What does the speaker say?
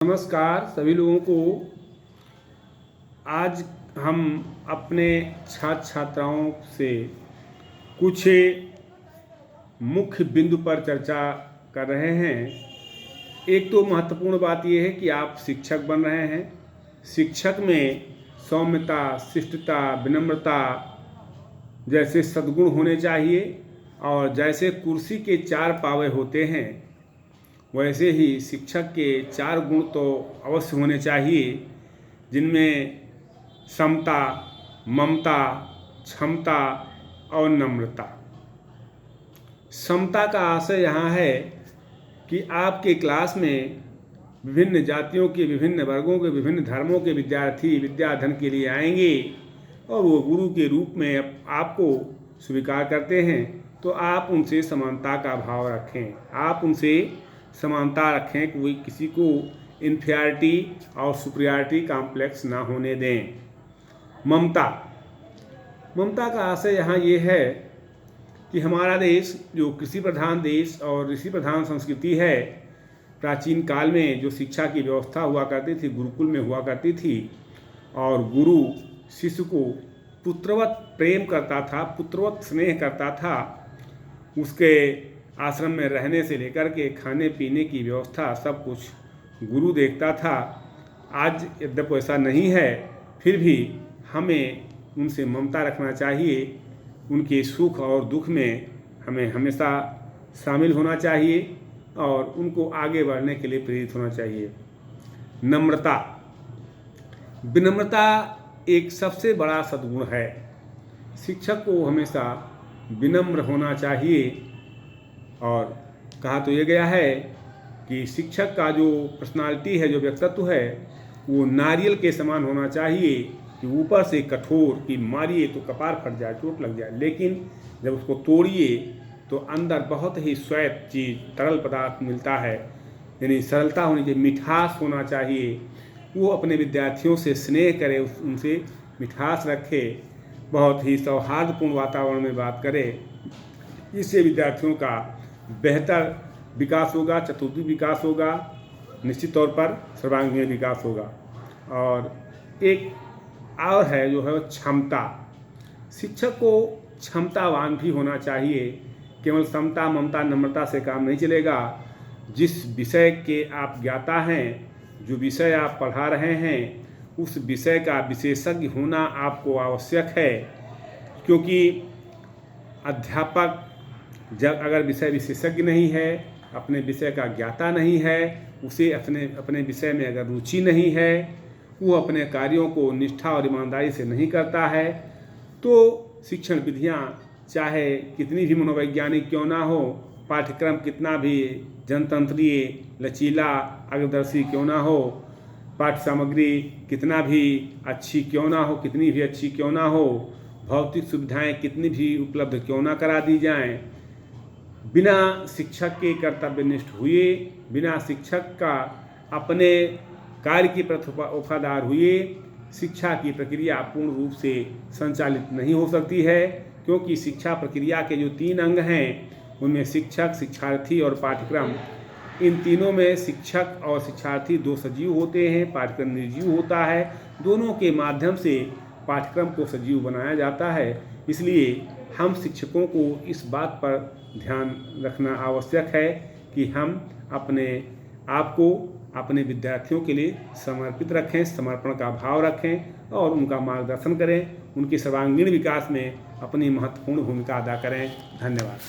नमस्कार सभी लोगों को। आज हम अपने छात्र छात्राओं से कुछ मुख्य बिंदु पर चर्चा कर रहे हैं। एक तो महत्वपूर्ण बात यह है कि आप शिक्षक बन रहे हैं। शिक्षक में सौम्यता, शिष्टता, विनम्रता जैसे सद्गुण होने चाहिए और जैसे कुर्सी के 4 पावे होते हैं वैसे ही शिक्षक के 4 गुण तो अवश्य होने चाहिए, जिनमें समता, ममता, क्षमता और नम्रता। समता का आशय यहाँ है कि आपके क्लास में विभिन्न जातियों के, विभिन्न वर्गों के, विभिन्न धर्मों के विद्यार्थी विद्याधन के लिए आएंगे और वो गुरु के रूप में आपको स्वीकार करते हैं, तो आप उनसे समानता का भाव रखें। आप उनसे समानता रखें, कोई किसी को इन्फीरियरिटी और सुपीरियरिटी कॉम्प्लेक्स ना होने दें। ममता का आशय यहाँ ये है कि हमारा देश जो कृषि प्रधान देश और ऋषि प्रधान संस्कृति है, प्राचीन काल में जो शिक्षा की व्यवस्था हुआ करती थी गुरुकुल में हुआ करती थी और गुरु शिष्य को पुत्रवत प्रेम करता था, पुत्रवत स्नेह करता था। उसके आश्रम में रहने से लेकर के खाने पीने की व्यवस्था सब कुछ गुरु देखता था। आज यद्यपि ऐसा नहीं है, फिर भी हमें उनसे ममता रखना चाहिए। उनके सुख और दुख में हमें हमेशा शामिल होना चाहिए और उनको आगे बढ़ने के लिए प्रेरित होना चाहिए। विनम्रता एक सबसे बड़ा सद्गुण है। शिक्षक को हमेशा विनम्र होना चाहिए और कहा तो ये गया है कि शिक्षक का जो पर्सनालिटी है, जो व्यक्तित्व है, वो नारियल के समान होना चाहिए कि ऊपर से कठोर कि मारिए तो कपार फट जाए, चोट लग जाए, लेकिन जब उसको तोड़िए तो अंदर बहुत ही श्वेत चीज़, तरल पदार्थ मिलता है। यानी सरलता होनी चाहिए, मिठास होना चाहिए। वो अपने विद्यार्थियों से स्नेह करे, उनसे मिठास रखे, बहुत ही सौहार्दपूर्ण वातावरण में बात करे। इससे विद्यार्थियों का बेहतर विकास होगा, चतुर्थी विकास होगा, निश्चित तौर पर सर्वांगीण विकास होगा। और एक और है जो है क्षमता। शिक्षक को क्षमतावान भी होना चाहिए। केवल समता, ममता, नम्रता से काम नहीं चलेगा। जिस विषय के आप ज्ञाता हैं, जो विषय आप पढ़ा रहे हैं, उस विषय का विशेषज्ञ होना आपको आवश्यक है, क्योंकि अध्यापक जब अगर विषय विशेषज्ञ नहीं है, अपने विषय का ज्ञाता नहीं है, उसे अपने विषय में अगर रुचि नहीं है, वो अपने कार्यों को निष्ठा और ईमानदारी से नहीं करता है, तो शिक्षण विधियाँ चाहे कितनी भी मनोवैज्ञानिक क्यों ना हो, पाठ्यक्रम कितना भी जनतंत्रीय, लचीला, अग्रदर्शी क्यों ना हो, पाठ्य सामग्री कितना भी अच्छी क्यों ना हो, कितनी भी अच्छी क्यों ना हो, भौतिक सुविधाएं कितनी भी उपलब्ध क्यों ना करा दी जाएं, बिना शिक्षक के कर्तव्यनिष्ठ हुए, बिना शिक्षक का अपने कार्य की प्रति वफादार हुए, शिक्षा की प्रक्रिया पूर्ण रूप से संचालित नहीं हो सकती है। क्योंकि शिक्षा प्रक्रिया के जो 3 अंग हैं, उनमें शिक्षक, शिक्षार्थी और पाठ्यक्रम, इन तीनों में शिक्षक और शिक्षार्थी 2 सजीव होते हैं, पाठ्यक्रम निर्जीव होता है। दोनों के माध्यम से पाठ्यक्रम को सजीव बनाया जाता है। इसलिए हम शिक्षकों को इस बात पर ध्यान रखना आवश्यक है कि हम अपने आप को अपने विद्यार्थियों के लिए समर्पित रखें, समर्पण का भाव रखें और उनका मार्गदर्शन करें, उनके सर्वांगीण विकास में अपनी महत्वपूर्ण भूमिका अदा करें। धन्यवाद।